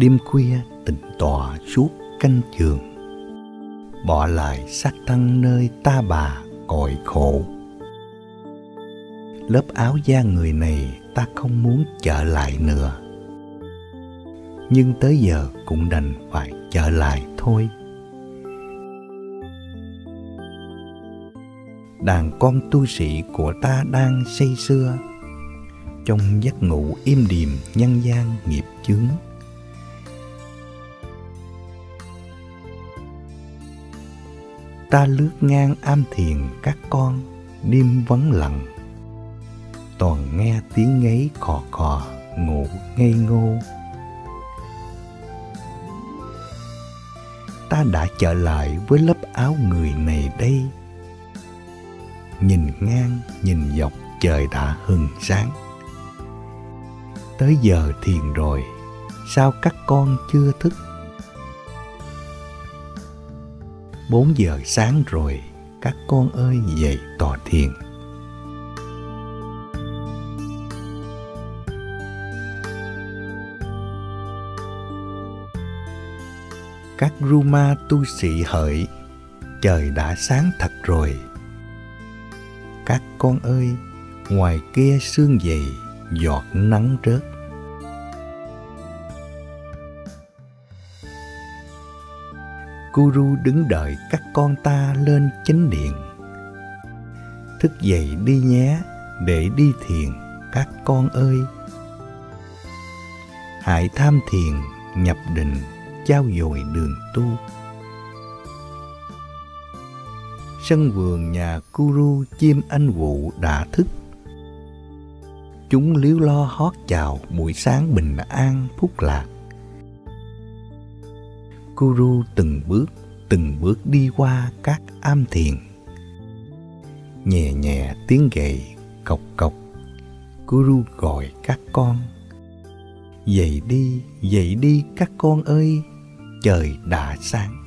đêm khuya tịnh tọa suốt canh chừng, bỏ lại xác thân nơi ta bà cội khổ. Lớp áo da người này ta không muốn trở lại nữa, nhưng tới giờ cũng đành phải trở lại thôi. Đàn con tu sĩ của ta đang say sưa trong giấc ngủ im điềm nhân gian nghiệp chướng. Ta lướt ngang am thiền các con, đêm vắng lặng, toàn nghe tiếng ngáy khò khò ngủ ngây ngô. Ta đã trở lại với lớp áo người này đây. Nhìn ngang nhìn dọc trời đã hừng sáng. Tới giờ thiền rồi, sao các con chưa thức? 4 giờ sáng rồi, các con ơi dậy tọa thiền. Các Ruma tu sĩ hỡi, trời đã sáng thật rồi. Các con ơi, ngoài kia sương dày, giọt nắng rớt. Guru đứng đợi các con ta lên chánh điện. Thức dậy đi nhé, để đi thiền các con ơi. Hãy tham thiền, nhập định, trao dồi đường tu. Sân vườn nhà Guru chim anh vụ đã thức. Chúng líu lo hót chào buổi sáng bình an phúc lạc. Guru từng bước đi qua các am thiền. Nhẹ nhẹ tiếng gậy cộc cộc, Guru gọi các con. Dậy đi các con ơi, trời đã sáng.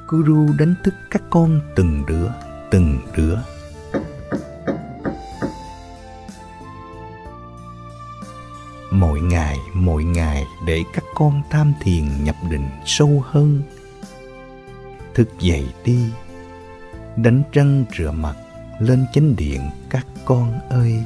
Guru đánh thức các con từng đứa. Mỗi ngày để các con tham thiền nhập định sâu hơn. Thức dậy đi, đánh răng rửa mặt, lên chánh điện các con ơi.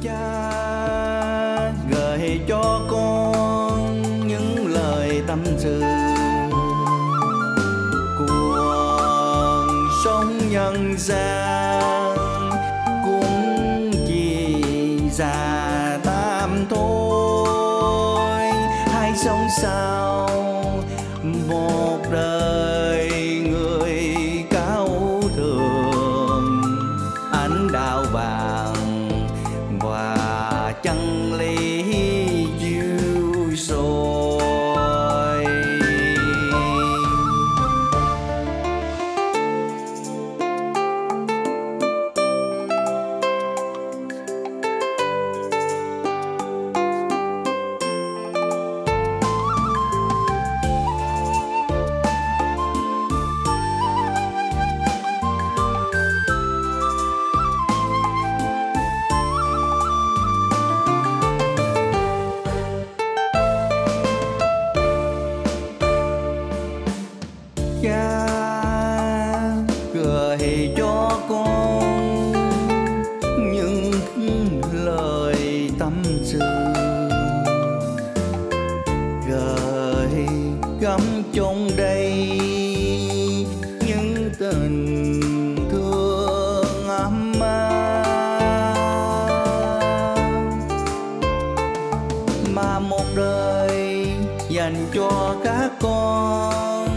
Cha gửi cho con những lời tâm sự, cuộc sống nhân gian cũng chỉ già tam thôi. Hãy sống sao một đời người cao thượng, ánh đạo vàng cha gửi cho con những lời tâm sự, gửi gắm trong đây những tình thương ấm mà một đời dành cho các con,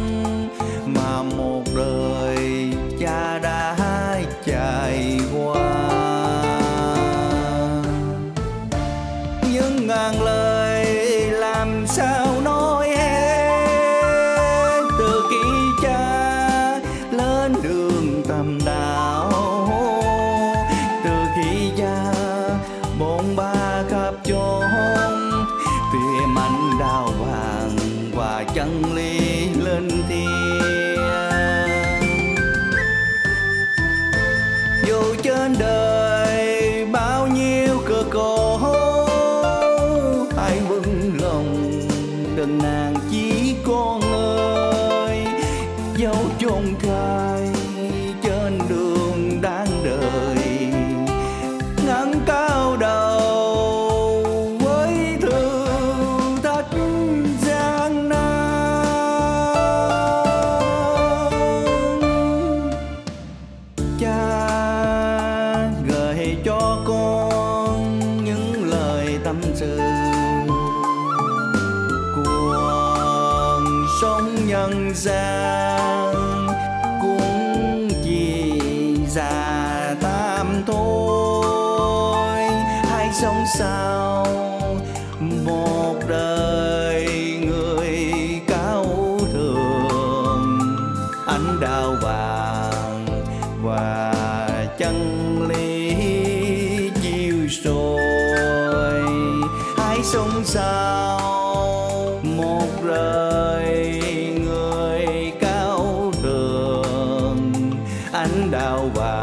mà một đời cha đã trải qua. Những ngàn lời làm sao nói hết từ khi cha lên đường tầm đạo, từ khi cha bôn ba khắp chốn tìm ánh đào vàng và chân lý lên thiên. Dù trên đời bao nhiêu cực khổ, hãy vững lòng đừng nản chí con ơi, dấu chôn khai trên đường đang đời, ngẩng cao đầu với thử thách gian nan. Cha gửi cho con những lời tâm sự, cuộc sống nhân gian cũng chỉ già tam thôi. Hãy sống sao một đời người cao thượng, ánh đào vàng và chân lý chiếu soi. Hãy sống sao một đời người cao thượng, ánh đào vàng